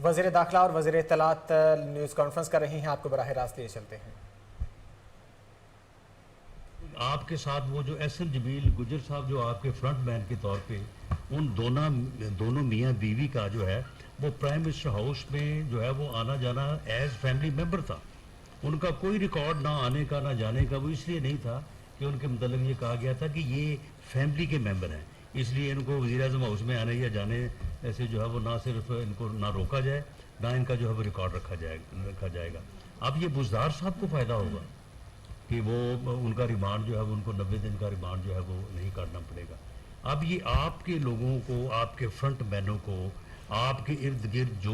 وزیر داخلہ اور وزیر اطلاعات نیوز کانفرنس کر رہی ہیں، آپ کو براہ راست لیے چلتے ہیں۔ آپ کے ساتھ وہ جو ایس ایم جمیل گجر صاحب جو آپ کے فرنٹ مین کے طور پہ ان دونوں میاں بیوی کا جو ہے وہ پرائم منسٹر ہاؤس میں جو ہے وہ آنا جانا ایز فیملی ممبر تھا۔ ان کا کوئی ریکارڈ نہ آنے کا نہ جانے کا وہ اس لیے نہیں تھا کہ ان کے متعلق یہ کہا گیا تھا کہ یہ فیملی کے ممبر ہیں، اس لیے ان کو وزیر اعظم ہاؤس میں آنے یا جانے ایسے جو ہے وہ نہ صرف ان کو نہ روکا جائے نہ ان کا جو ہے وہ ریکارڈ رکھا جائے گا۔ اب یہ بزدار صاحب کو فائدہ ہوگا کہ وہ ان کا ریمانڈ جو ہے وہ ان کو 90 دن کا ریمانڈ جو ہے وہ نہیں کاٹنا پڑے گا۔ اب یہ آپ کے لوگوں کو، آپ کے فرنٹ مینوں کو، آپ کے ارد گرد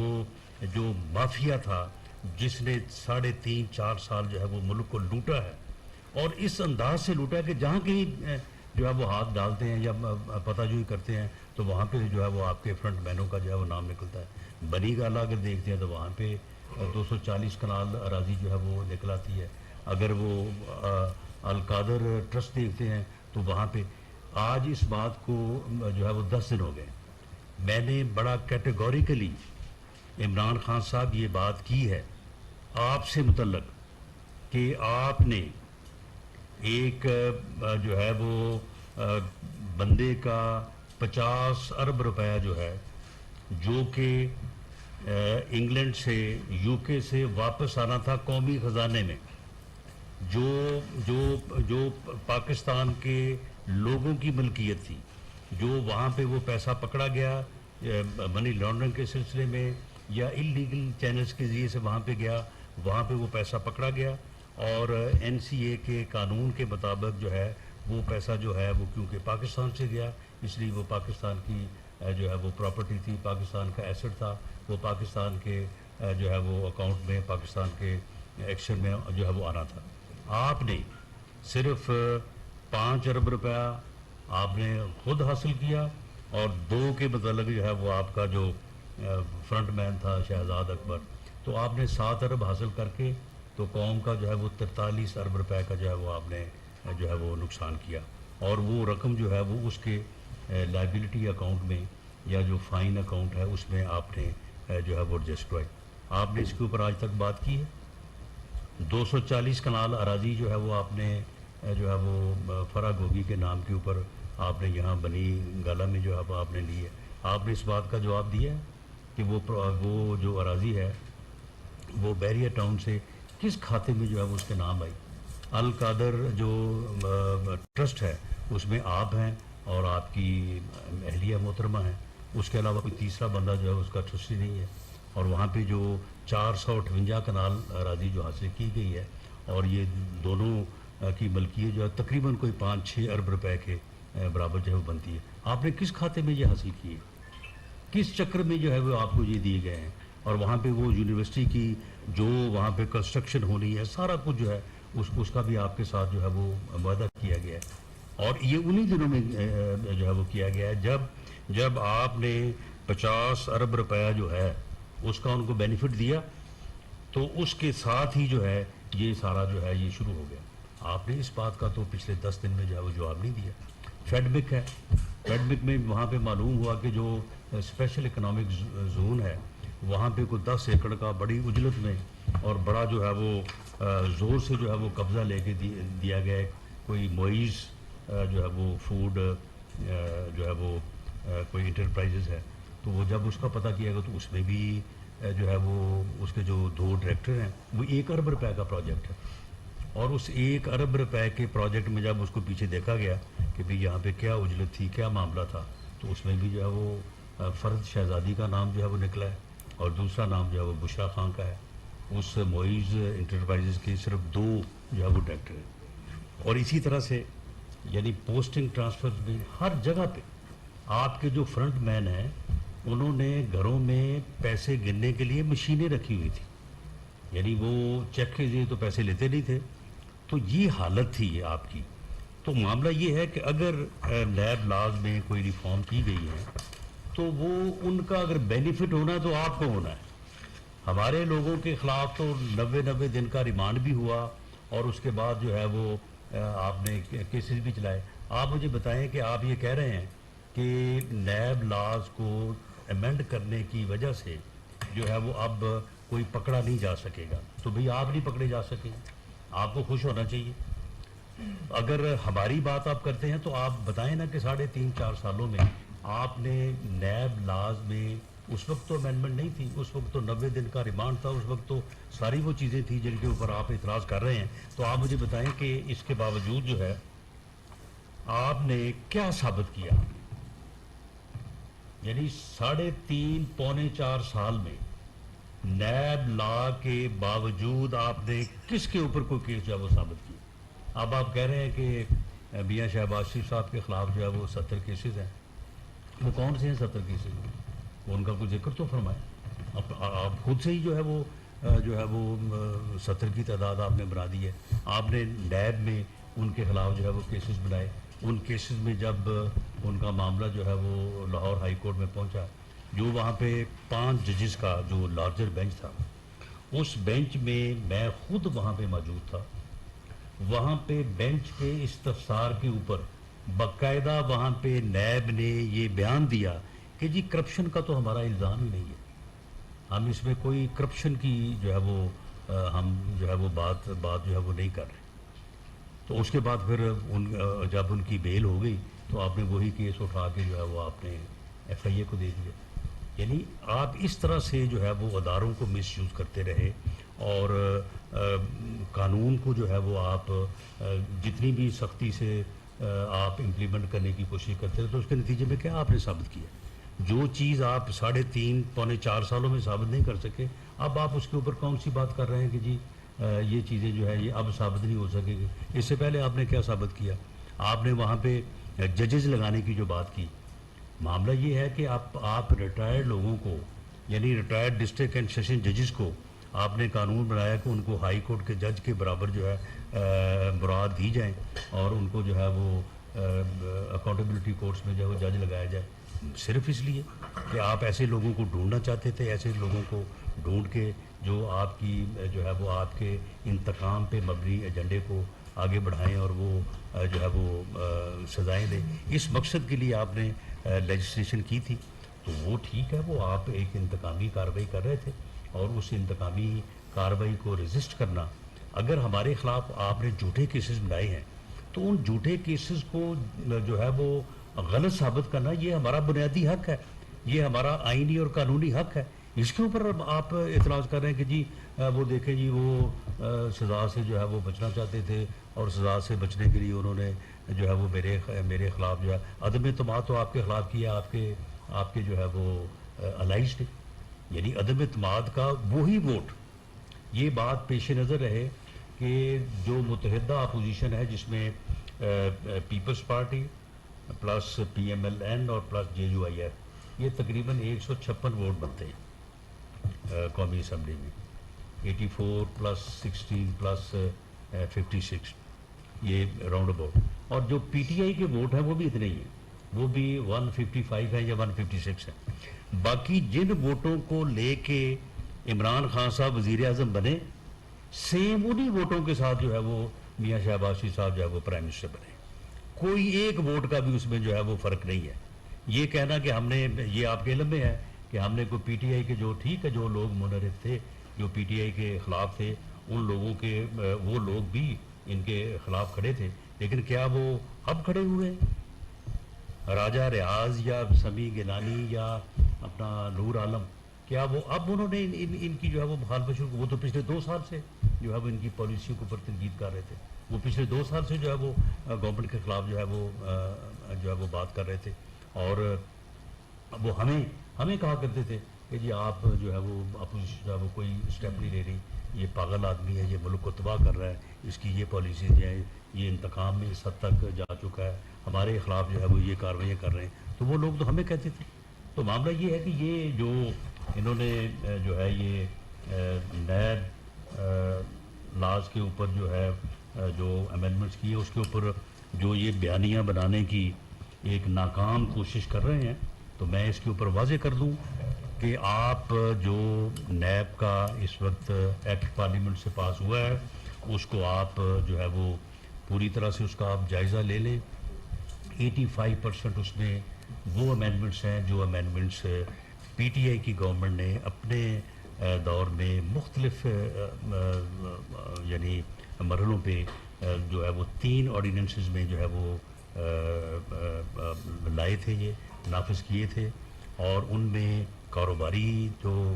جو مافیا تھا جس نے 3.5-4 سال جو ہے وہ ملک کو لوٹا ہے اور اس انداز سے لوٹا ہے کہ جہاں کہیں جو ہے وہ ہاتھ ڈالتے ہیں یا پتہ جوئی کرتے ہیں تو وہاں پہ جو ہے وہ آپ کے فرنٹ مینوں کا جو ہے وہ نام نکلتا ہے۔ بنی گالہ اگر دیکھتے ہیں تو وہاں پہ 240 کنال اراضی جو ہے وہ نکل آتی ہے۔ اگر وہ القادر ٹرسٹ دیکھتے ہیں تو وہاں پہ آج اس بات کو جو ہے وہ 10 دن ہو گئے، میں نے بڑا کیٹیگوریکلی عمران خان صاحب یہ بات کی ہے آپ سے متعلق کہ آپ نے ایک جو ہے وہ بندے کا 50 ارب روپیہ جو ہے جو کہ انگلینڈ سے UK سے واپس آنا تھا قومی خزانے میں، جو پاکستان کے لوگوں کی ملکیت تھی، جو وہاں پہ وہ پیسہ پکڑا گیا منی لانڈرنگ کے سلسلے میں یا اللیگل چینلز کے ذریعے سے وہاں پہ گیا، وہاں پہ وہ پیسہ پکڑا گیا اور NCA کے قانون کے مطابق جو ہے وہ پیسہ جو ہے وہ کیونکہ پاکستان سے گیا اس لیے وہ پاکستان کی جو ہے وہ پراپرٹی تھی، پاکستان کا ایسٹ تھا، وہ پاکستان کے جو ہے وہ اکاؤنٹ میں پاکستان کے ایکشن میں جو ہے وہ آنا تھا۔ آپ نے صرف 5 ارب روپیہ آپ نے خود حاصل کیا اور 2 کے متعلق جو ہے وہ آپ کا جو فرنٹ مین تھا شہزاد اکبر، تو آپ نے 7 ارب حاصل کر کے تو قوم کا جو ہے وہ 43 ارب روپے کا جو ہے وہ آپ نے جو ہے وہ نقصان کیا اور وہ رقم جو ہے وہ اس کے لائبلٹی اکاؤنٹ میں یا جو فائن اکاؤنٹ ہے اس میں آپ نے جو ہے وہ ایڈجسٹ کروائی۔ آپ نے اس کے اوپر آج تک بات کی ہے۔ 240 کنال اراضی جو ہے وہ آپ نے جو ہے وہ فرا گوگی کے نام کے اوپر آپ نے یہاں بنی گالہ میں جو ہے آپ نے لی ہے۔ آپ نے اس بات کا جواب دیا ہے کہ وہ جو اراضی ہے وہ بیریا ٹاؤن سے کس کھاتے میں جو ہے وہ اس کے نام آئی؟ القادر جو ٹرسٹ ہے اس میں آپ ہیں اور آپ کی اہلیہ محترمہ ہیں، اس کے علاوہ کوئی تیسرا بندہ جو ہے اس کا ٹرسٹی نہیں ہے، اور وہاں پہ جو 458 کنال اراضی جو حاصل کی گئی ہے اور یہ دونوں کی ملکیت جو ہے تقریباً کوئی 5-6 ارب روپے کے برابر جو ہے وہ بنتی ہے۔ آپ نے کس کھاتے میں یہ حاصل کی ہے؟ کس چکر میں جو ہے وہ آپ کو یہ دیے گئے ہیں؟ اور وہاں پہ وہ یونیورسٹی کی جو وہاں پہ کنسٹرکشن ہونی ہے سارا کچھ جو ہے اس کا بھی آپ کے ساتھ جو ہے وہ وعدہ کیا گیا ہے اور یہ انہی دنوں میں جو ہے وہ کیا گیا ہے جب آپ نے 50 ارب روپیہ جو ہے اس کا ان کو بینیفٹ دیا تو اس کے ساتھ ہی جو ہے یہ سارا جو ہے یہ شروع ہو گیا۔ آپ نے اس بات کا تو پچھلے 10 دن میں جو ہے وہ جواب نہیں دیا۔ فیڈبک ہے، فیڈبک میں وہاں پہ معلوم ہوا کہ جو اسپیشل اکنامک زون ہے وہاں پہ کوئی 10 ایکڑ کا بڑی اجلت میں اور بڑا جو ہے وہ زور سے جو ہے وہ قبضہ لے کے دیا گیا ہے۔ کوئی معیز جو ہے وہ فوڈ جو ہے وہ کوئی انٹرپرائزز ہے، تو وہ جب اس کا پتہ کیا گیا تو اس میں بھی جو ہے وہ اس کے جو 2 ڈائریکٹر ہیں وہ 1 ارب روپے کا پروجیکٹ ہے اور اس 1 ارب روپے کے پروجیکٹ میں جب اس کو پیچھے دیکھا گیا کہ بھئی یہاں پہ کیا اجلت تھی، کیا معاملہ تھا، تو اس میں بھی جو ہے وہ فرد شہزادی کا نام جو ہے وہ نکلا ہے اور دوسرا نام جو ہے وہ بشرا خان کا ہے۔ اس معیز انٹرپرائزز کے صرف 2 جو ہے وہ ڈائریکٹر ہیں اور اسی طرح سے یعنی پوسٹنگ ٹرانسفر بھی ہر جگہ پہ آپ کے جو فرنٹ مین ہیں انہوں نے گھروں میں پیسے گننے کے لیے مشینیں رکھی ہوئی تھی، یعنی وہ چیک کے ذریعے تو پیسے لیتے نہیں تھے، تو یہ حالت تھی آپ کی۔ تو معاملہ یہ ہے کہ اگر نیب لاز میں کوئی ریفارم کی گئی ہے تو وہ ان کا اگر بینیفٹ ہونا ہے تو آپ کو ہونا ہے۔ ہمارے لوگوں کے خلاف تو 90 دن کا ریمانڈ بھی ہوا اور اس کے بعد جو ہے وہ آپ نے کیسز بھی چلائے۔ آپ مجھے بتائیں کہ آپ یہ کہہ رہے ہیں کہ نیب لاز کو امینڈ کرنے کی وجہ سے جو ہے وہ اب کوئی پکڑا نہیں جا سکے گا، تو بھئی آپ نہیں پکڑے جا سکیں، آپ کو خوش ہونا چاہیے۔ اگر ہماری بات آپ کرتے ہیں تو آپ بتائیں نا کہ 3.5-4 سالوں میں آپ نے نیب لاز میں، اس وقت تو امینڈمنٹ نہیں تھی، اس وقت تو 90 دن کا ریمانڈ تھا، اس وقت تو ساری وہ چیزیں تھیں جن کے اوپر آپ اعتراض کر رہے ہیں، تو آپ مجھے بتائیں کہ اس کے باوجود جو ہے آپ نے کیا ثابت کیا؟ یعنی 3.5-4 سال میں نیب لا کے باوجود آپ نے کس کے اوپر کوئی کیس جو ہے وہ ثابت کیا؟ اب آپ کہہ رہے ہیں کہ میاں شہباز شریف صاحب کے خلاف جو ہے وہ 70 کیسز ہیں، وہ کون سے ہیں 70 کیسز؟ وہ ان کا کوئی ذکر تو فرمائیں۔ آپ خود سے ہی جو ہے وہ 70 کی تعداد آپ نے بنا دی ہے۔ آپ نے نیب میں ان کے خلاف جو ہے وہ کیسز بنائے، ان کیسز میں جب ان کا معاملہ جو ہے وہ لاہور ہائی کورٹ میں پہنچا، جو وہاں پہ 5 ججز کا جو لارجر بینچ تھا، اس بینچ میں میں خود وہاں پہ موجود تھا، وہاں پہ بینچ کے استفسار کے اوپر باقاعدہ وہاں پہ نیب نے یہ بیان دیا کہ جی کرپشن کا تو ہمارا الزام ہی نہیں ہے، ہم اس میں کوئی کرپشن کی جو ہے وہ ہم جو ہے وہ بات جو ہے وہ نہیں کر رہے۔ تو اس کے بعد پھر جب ان کی بیل ہو گئی تو آپ نے وہی کیس اٹھا کے جو ہے وہ آپ نے ایف آئی اے کو دے دیا۔ یعنی آپ اس طرح سے جو ہے وہ اداروں کو مس یوز کرتے رہے، اور قانون کو جو ہے وہ آپ جتنی بھی سختی سے آپ امپلیمنٹ کرنے کی کوشش کرتے رہے، تو اس کے نتیجے میں کیا آپ نے ثابت کیا؟ جو چیز آپ 3.5-4 سالوں میں ثابت نہیں کر سکے، اب آپ اس کے اوپر کون سی بات کر رہے ہیں کہ جی یہ چیزیں جو ہے یہ اب ثابت نہیں ہو سکے گی؟ اس سے پہلے آپ نے کیا ثابت کیا؟ آپ نے وہاں پہ ججز لگانے کی جو بات کی، معاملہ یہ ہے کہ آپ ریٹائرڈ لوگوں کو، یعنی ریٹائرڈ ڈسٹرکٹ اینڈ سیشن ججز کو آپ نے قانون بنایا کہ ان کو ہائی کورٹ کے جج کے برابر جو ہے برات دی جائیں، اور ان کو جو ہے وہ اکاؤنٹیبلٹی کورٹس میں جو ہے وہ جج لگایا جائے، صرف اس لیے کہ آپ ایسے لوگوں کو ڈھونڈنا چاہتے تھے، ایسے لوگوں کو ڈھونڈ کے جو آپ کی جو ہے وہ آپ کے انتقام پہ مبنی ایجنڈے کو آگے بڑھائیں اور وہ جو ہے وہ سزائیں دیں۔ اس مقصد کے لیے آپ نے لیجسلیشن کی تھی، تو وہ ٹھیک ہے، وہ آپ ایک انتقامی کارروائی کر رہے تھے، اور اس انتقامی کارروائی کو ریزسٹ کرنا، اگر ہمارے خلاف آپ نے جھوٹے کیسز بنائے ہیں تو ان جھوٹے کیسز کو جو ہے وہ غلط ثابت کرنا یہ ہمارا بنیادی حق ہے، یہ ہمارا آئینی اور قانونی حق ہے۔ اس کے اوپر آپ اعتراض کر رہے ہیں کہ جی وہ دیکھیں جی وہ سزا سے جو ہے وہ بچنا چاہتے تھے، اور سزا سے بچنے کے لیے انہوں نے جو ہے وہ میرے خلاف جو ہے عدم اعتماد تو آپ کے خلاف کیا، آپ کے جو ہے وہ الائز نے، یعنی عدم اعتماد کا وہی ووٹ۔ یہ بات پیش نظر رہے کہ جو متحدہ اپوزیشن ہے، جس میں Peoples Party plus P M L N اور plus J U I F, یہ تقریباً 156 ووٹ بنتے ہیں قومی اسمبلی میں، 84 + 16 + 56، یہ راؤنڈ اباؤٹ، اور جو پی ٹی آئی کے ووٹ ہیں وہ بھی اتنے ہی ہیں، وہ بھی 155 ہیں یا 156 ہیں۔ باقی جن ووٹوں کو لے کے عمران خان صاحب وزیر اعظم بنے، سیم انہی ووٹوں کے ساتھ جو ہے وہ میاں شہباز شریف صاحب جو ہے وہ پرائم منسٹر بنے، کوئی ایک ووٹ کا بھی اس میں جو ہے وہ فرق نہیں ہے۔ یہ کہنا کہ ہم نے، یہ آپ کے علم میں ہے کہ ہم نے کوئی پی ٹی آئی کے جو ٹھیک ہے جو لوگ منحرف تھے، جو پی ٹی آئی کے خلاف تھے، ان لوگوں کے وہ لوگ بھی ان کے خلاف کھڑے تھے، لیکن کیا وہ اب کھڑے ہوئے ہیں؟ راجہ ریاض یا سمیع گیلانی یا اپنا نور عالم، کیا وہ اب انہوں نے ان کی جو ہے وہ مخالفت شروع؟ وہ تو پچھلے 2 سال سے جو ہے وہ ان کی پالیسیوں کے اوپر تنقید کر رہے تھے، وہ پچھلے 2 سال سے جو ہے وہ گورنمنٹ کے خلاف جو ہے وہ بات کر رہے تھے، اور وہ ہمیں کہا کرتے تھے کہ جی آپ جو ہے وہ اپوزیشن جو ہے وہ کوئی اسٹیپ نہیں لے رہی، یہ پاگل آدمی ہے، یہ ملک کو تباہ کر رہا ہے، اس کی یہ پالیسیز ہیں، یہ انتقام میں اس حد تک جا چکا ہے، ہمارے خلاف جو ہے وہ یہ کارروائیاں کر رہے ہیں، تو وہ لوگ تو ہمیں کہتے تھے۔ تو معاملہ یہ ہے کہ یہ جو انہوں نے جو ہے یہ نیب لاز کے اوپر جو ہے جو امینڈمنٹس کیے، اس کے اوپر جو یہ بیانیاں بنانے کی ایک ناکام کوشش کر رہے ہیں، تو میں اس کے اوپر واضح کر دوں کہ آپ جو نیب کا اس وقت ایکٹ پارلیمنٹ سے پاس ہوا ہے، اس کو آپ جو ہے وہ پوری طرح سے اس کا آپ جائزہ لے لیں۔ 85% اس میں وہ امینڈمنٹس ہیں جو امینڈمنٹس پی ٹی آئی کی گورنمنٹ نے اپنے دور میں مختلف یعنی مرحلوں پہ جو ہے وہ 3 آرڈیننسز میں جو ہے وہ لائے تھے، یہ نافذ کیے تھے، اور ان میں کاروباری جو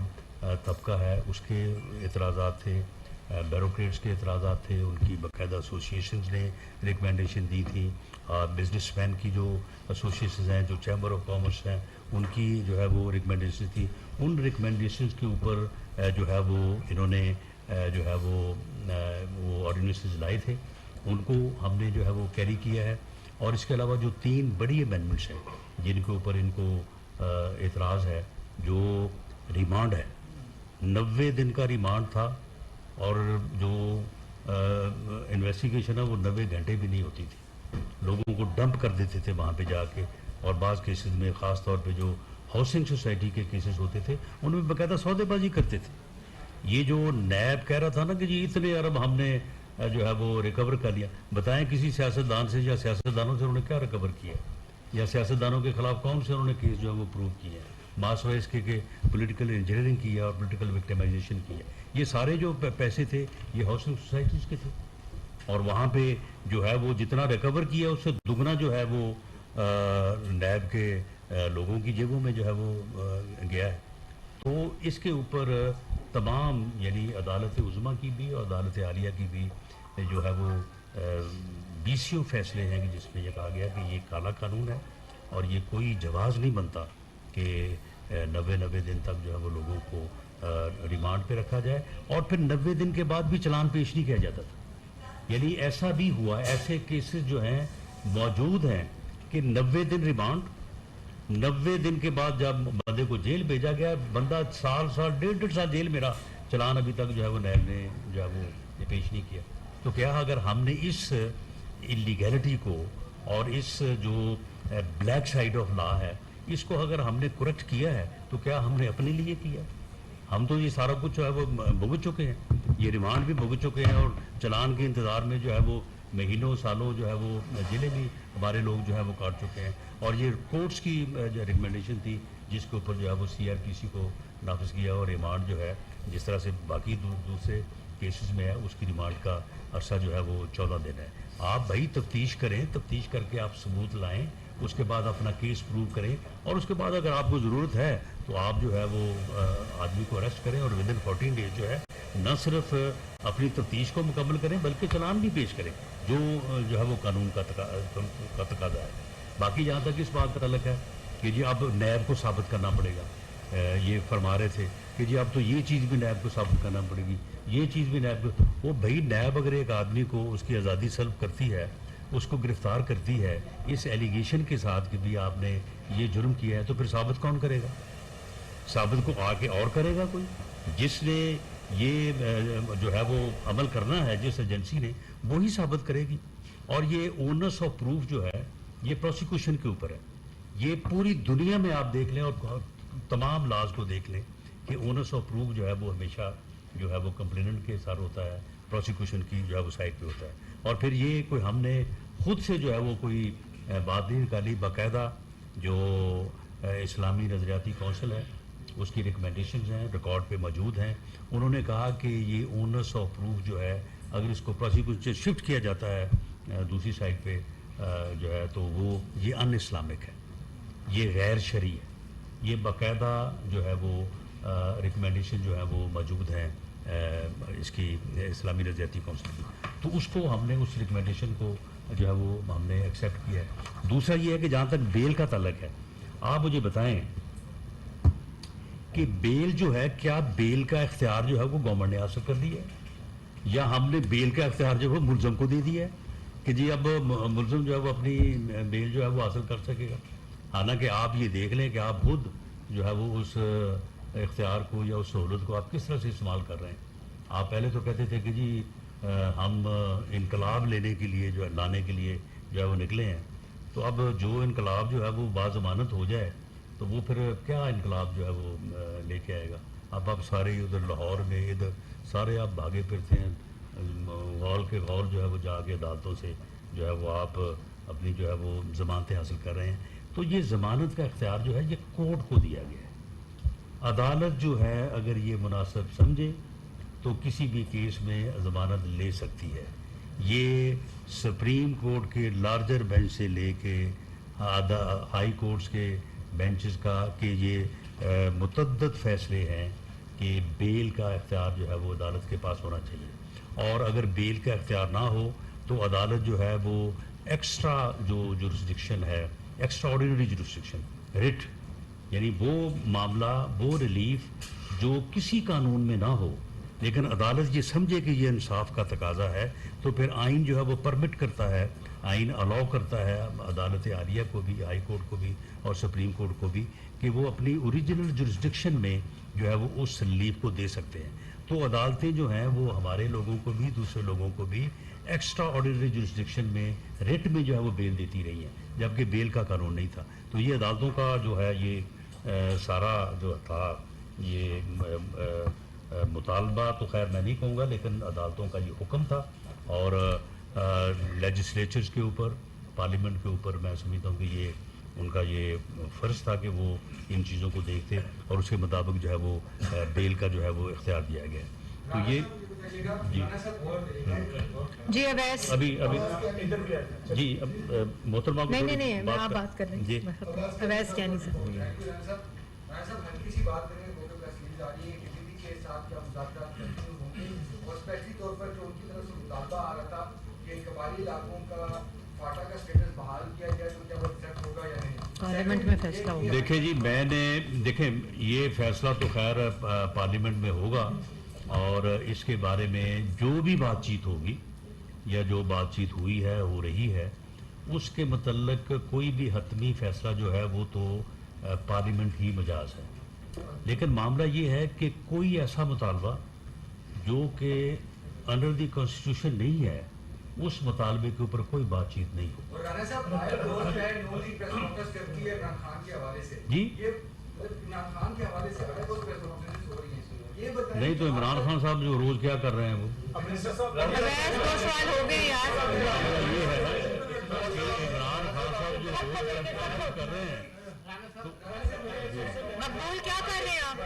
طبقہ ہے اس کے اعتراضات تھے، بیوروکریٹس کے اعتراضات تھے، ان کی باقاعدہ ایسوسیشنز نے ریکمنڈیشن دی تھی، بزنس مین کی جو ایسوسیشنز ہیں، جو چیمبر آف کامرس ہیں، ان کی جو ہے وہ ریکمنڈیشن تھی. ان ریکمنڈیشنز کے اوپر جو ہے وہ انہوں نے جو ہے وہ آرڈیننسز لائے تھے، ان کو ہم نے جو ہے وہ کیری کیا ہے. اور اس کے علاوہ جو 3 بڑی امینڈمنٹس ہیں جن کے اوپر ان کو اعتراض ہے، جو ریمانڈ ہے، 90 دن کا ریمانڈ تھا، اور جو انویسٹیگیشن ہے وہ 90 گھنٹے بھی نہیں ہوتی تھی، لوگوں کو ڈمپ کر دیتے تھے وہاں پہ جا کے. اور بعض کیسز میں خاص طور پہ جو ہاؤسنگ سوسائٹی کے کیسز ہوتے تھے ان میں باقاعدہ سودے بازی کرتے تھے. یہ جو نیب کہہ رہا تھا نا کہ جی اتنے ارب ہم نے جو ہے وہ ریکور کر لیا، بتائیں کسی سیاستدان سے یا سیاستدانوں سے انہوں نے کیا ریکور کیا ہے، یا سیاستدانوں کے خلاف کون سے انہوں نے کیس جو ہے وہ پروو کیے ہیں. ماسوائے اس کے کہ پولیٹیکل انجینئرنگ کی ہے اور پولیٹیکل وکٹمائزیشن کی ہے. یہ سارے جو پیسے تھے یہ ہاؤسنگ سوسائٹیز کے تھے، اور وہاں پہ جو ہے وہ جتنا ریکور کیا اس سے دگنا جو ہے وہ نیب کے لوگوں کی جیبوں میں جو ہے وہ گیا ہے. تو اس کے اوپر تمام یعنی عدالت عظمیٰ کی بھی اور عدالت عالیہ کی بھی جو ہے وہ 20 فیصلے ہیں کہ جس میں یہ کہا گیا کہ یہ کالا قانون ہے اور یہ کوئی جواز نہیں بنتا کہ 90 دن تک جو ہے وہ لوگوں کو ریمانڈ پہ رکھا جائے، اور پھر 90 دن کے بعد بھی چلان پیش نہیں کیا جاتا تھا. یعنی ایسا بھی ہوا، ایسے کیسز جو ہیں موجود ہیں کہ 90 دن ریمانڈ، 90 دن کے بعد جب بندے کو جیل بھیجا گیا، بندہ سال 1.5 سال جیل میں رہا، چلان ابھی تک جو ہے وہ نیب نے جو ہے وہ پیش نہیں کیا. تو کیا اگر ہم نے اس انلیگیلٹی کو اور اس جو بلیک سائڈ آف لا ہے اس کو اگر ہم نے کریکٹ کیا ہے تو کیا ہم نے اپنے لیے کیا؟ ہم تو یہ سارا کچھ جو ہے وہ بھگت چکے ہیں، یہ ریمانڈ بھی بھگت چکے ہیں، اور چلان کے انتظار میں جو ہے وہ مہینوں سالوں جو ہے وہ جیلیں بھی ہمارے لوگ جو ہے وہ کاٹ چکے ہیں. اور یہ کورٹس کی جو ریکمنڈیشن تھی جس کے اوپر جو ہے وہ CRPC کو نافذ کیا، اور ریمانڈ جو ہے جس طرح سے باقی دوسرے کیسز میں ہے اس کی ریمانڈ کا عرصہ جو ہے وہ 14 دن ہے. آپ بھائی تفتیش کریں، تفتیش کر کے آپ ثبوت لائیں، اس کے بعد اپنا کیس پروو کریں، اور اس کے بعد اگر آپ کو ضرورت ہے تو آپ جو ہے وہ آدمی کو اریسٹ کریں، اور ودن 14 ڈیز جو ہے نہ صرف اپنی تفتیش کو مکمل کریں بلکہ چلان بھی پیش کریں جو ہے وہ قانون کا تقاضا ہے. باقی جہاں تک اس بات کا تعلق ہے کہ جی اب نیب کو ثابت کرنا پڑے گا، یہ فرما رہے تھے کہ جی اب تو یہ چیز بھی نیب کو ثابت کرنا پڑے گی، یہ چیز بھی نیب کو. وہ بھائی نیب اگر ایک آدمی کو اس کی آزادی سلب کرتی ہے، اس کو گرفتار کرتی ہے اس ایلیگیشن کے ساتھ کہ بھی آپ نے یہ جرم کیا ہے، تو پھر ثابت کون کرے گا؟ ثابت کو آ کے اور کرے گا کوئی جس نے یہ جو ہے وہ عمل کرنا ہے، جس ایجنسی نے، وہی ثابت کرے گی. اور یہ اونس آف پروف جو ہے یہ پروسیکیوشن کے اوپر ہے. یہ پوری دنیا میں آپ دیکھ لیں اور تمام لاز کو دیکھ لیں کہ اونس آف پروف جو ہے وہ ہمیشہ جو ہے وہ کمپلیننٹ کے ساتھ ہوتا ہے، پروسیکیوشن کی جو ہے وہ سائڈ پہ ہوتا ہے. اور پھر یہ کوئی ہم نے خود سے جو ہے وہ کوئی بات نہیں نکالی، باقاعدہ جو اسلامی نظریاتی کونسل ہے اس کی ریکمنڈیشنز ہیں، ریکارڈ پہ موجود ہیں. انہوں نے کہا کہ یہ اونس آف پروف جو ہے اگر اس کو پروسیکیوشن شفٹ کیا جاتا ہے دوسری سائڈ پہ جو ہے تو وہ یہ ان اسلامک ہے، یہ غیر شرعی ہے. یہ باقاعدہ جو ہے وہ ریکمنڈیشن جو ہے وہ موجود ہیں اس کی اسلامی نظریاتی کونسل کی. تو اس کو ہم نے اس ریکمنڈیشن کو جو ہے وہ ہم نے ایکسیپٹ کیا ہے. دوسرا یہ ہے کہ جہاں تک بیل کا تعلق ہے، آپ مجھے بتائیں کہ بیل جو ہے، کیا بیل کا اختیار جو ہے وہ گورنمنٹ نے حاصل کر لیا ہے، یا ہم نے بیل کا اختیار جو ہے وہ ملزم کو دے دیا ہے کہ جی اب ملزم جو ہے وہ اپنی بیل جو ہے وہ حاصل کر سکے گا؟ حالانکہ آپ یہ دیکھ لیں کہ آپ خود جو ہے وہ اس اختیار کو یا اس سہولت کو آپ کس طرح سے استعمال کر رہے ہیں. آپ پہلے تو کہتے تھے کہ جی ہم انقلاب لینے کے لیے جو ہے لانے کے لیے جو ہے وہ نکلے ہیں، تو اب جو انقلاب جو ہے وہ باضمانت ہو جائے تو وہ پھر کیا انقلاب جو ہے وہ لے کے آئے گا؟ اب آپ سارے ادھر لاہور میں ادھر سارے آپ بھاگے پھرتے ہیں، غول کے غول جو ہے وہ جا کے عدالتوں سے جو ہے وہ آپ اپنی جو ہے وہ ضمانتیں حاصل کر رہے ہیں. تو یہ ضمانت کا اختیار جو ہے یہ کورٹ کو دیا گیا ہے. عدالت جو ہے اگر یہ مناسب سمجھے تو کسی بھی کیس میں ضمانت لے سکتی ہے. یہ سپریم کورٹ کے لارجر بینچ سے لے کے ہائی کورٹس کے بینچز کا کہ یہ متعدد فیصلے ہیں کہ بیل کا اختیار جو ہے وہ عدالت کے پاس ہونا چاہیے, اور اگر بیل کا اختیار نہ ہو تو عدالت جو ہے وہ ایکسٹرا جو جورسڈکشن ہے, ایکسٹرا آرڈینری جورسڈکشن, رٹ, یعنی وہ معاملہ, وہ ریلیف جو کسی قانون میں نہ ہو لیکن عدالت یہ سمجھے کہ یہ انصاف کا تقاضا ہے تو پھر آئین جو ہے وہ پرمٹ کرتا ہے, آئین الاؤ کرتا ہے عدالت عالیہ کو بھی, ہائی کورٹ کو بھی اور سپریم کورٹ کو بھی کہ وہ اپنی اوریجنل جورسڈکشن میں جو ہے وہ اس ریلیف کو دے سکتے ہیں. تو عدالتیں جو ہیں وہ ہمارے لوگوں کو بھی دوسرے لوگوں کو بھی ایکسٹرا آرڈینری جورسڈکشن میں ریٹ میں جو ہے وہ بیل دیتی رہی ہیں جبکہ بیل کا قانون نہیں تھا. تو یہ عدالتوں کا جو ہے یہ سارا جو تھا یہ مطالبہ تو خیر میں نہیں کہوں گا لیکن عدالتوں کا یہ حکم تھا, اور لیجسلیچرز کے اوپر, پارلیمنٹ کے اوپر میں سمجھتا ہوں کہ یہ ان کا یہ فرض تھا کہ وہ ان چیزوں کو دیکھتے اور اس کے مطابق جو ہے وہ بیل کا جو ہے وہ اختیار دیا گیا. تو یہ جی اویس ابھی جی محترمہ کو نہیں میں آپ بات کر رہے ہیں. جی اویس کیا نہیں سر ہلکی سی بات کریں ووٹر کا سیریز آ رہی ہے کہ بھی کے ساتھ کیا مذاکرات کنٹینیو ہوں گے, اور اسپیشلی طور پر جو ان کی طرف سے مطالبہ آ رہا تھا کہ قبائلی علاقوں کا فاٹا کا اسٹیٹس بحال کیا جائے تو کیا وہ ایکسیپٹ ہوگا یا نہیں؟ پارلیمنٹ میں فیصلہ ہوگا. دیکھیں جی میں نے دیکھیں یہ فیصلہ تو خیر پارلیمنٹ میں ہوگا, اور اس کے بارے میں جو بھی بات چیت ہوگی یا جو بات چیت ہوئی ہے ہو رہی ہے اس کے متعلق کوئی بھی حتمی فیصلہ جو ہے وہ تو پارلیمنٹ ہی مجاز ہے. لیکن معاملہ یہ ہے کہ کوئی ایسا مطالبہ جو کہ انڈر دی کانسٹیٹیوشن نہیں ہے اس مطالبے کے اوپر کوئی بات چیت نہیں ہو. اور رانا صاحب آئے روز ہے نوزی پریس کانفرنس کرتی ہے عمران خان کے حوالے سے, جی یہ عمران خان کے حوالے سے آئے روز پریس کانفرنس ہو رہی ہیں, یہ بتائیں نہیں تو عمران خان صاحب جو روز کیا کر رہے ہیں وہ اویس 2 سوال ہو گئے یار. یہ ہے کہ عمران خان صاحب جو روز کر رہے ہیں مقبول کیا کر رہے ہیں آپ؟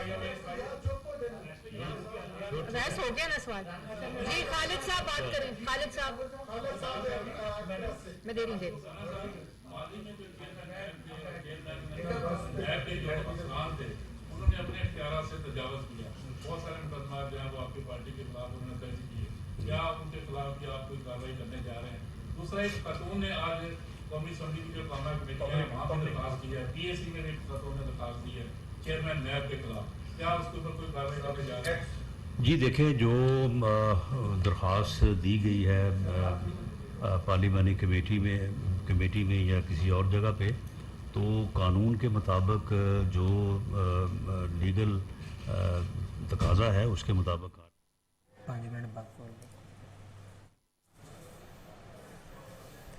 اویس ہو گیا نا سوال. جی خالد صاحب بات کریں. خالد صاحب میں دے رہی ہوں. انہوں نے اپنے اختیارات سے تجاوز کیا, بہت سارے مقدمات جو ہیں وہ آپ کی پارٹی کے خلاف انہوں نے درج کیے, کیا ان کے خلاف کیا آپ کوئی کارروائی کرنے جا رہے ہیں؟ دوسرا ایک خاتون نے آج قومی اسمبلی کی جو قومی کمیٹی ہے وہاں پر درخواست کی ہے, پی ایس سی میں بھی خاتون نے درخواست کی ہے چیئرمین نیب کے خلاف, کیا اس کے اوپر کوئی کارروائی کرنے جا رہے ہیں؟ جی دیکھیں جو درخواست دی گئی ہے پارلیمانی کمیٹی میں یا کسی اور جگہ پہ, تو قانون کے مطابق جو لیگل تقاضا ہے اس کے مطابق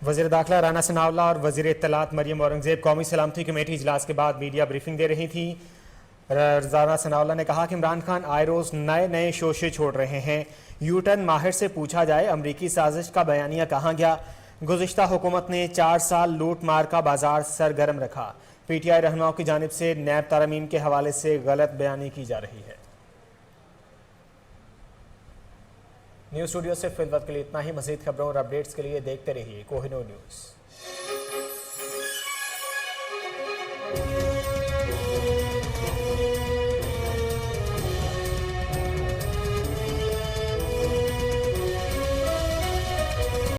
وزیر داخلہ رانا ثناءاللہ اور وزیر اطلاعات مریم اورنگزیب قومی سلامتی کمیٹی اجلاس کے بعد میڈیا بریفنگ دے رہی تھی. رانا ثناءاللہ نے کہا کہ عمران خان آئے روز نئے شوشے چھوڑ رہے ہیں. یو ٹرن ماہر سے پوچھا جائے امریکی سازش کا بیانیہ کہاں گیا؟ گزشتہ حکومت نے 4 سال لوٹ مار کا بازار سرگرم رکھا. پی ٹی آئی رہنماؤں کی جانب سے نیب ترامیم کے حوالے سے غلط بیانی کی جا رہی ہے. نیوز اسٹوڈیو سے فی الوقت کے لیے اتنا ہی. مزید خبروں اور اپڈیٹس کے لیے دیکھتے رہیے کوہینور نیوز.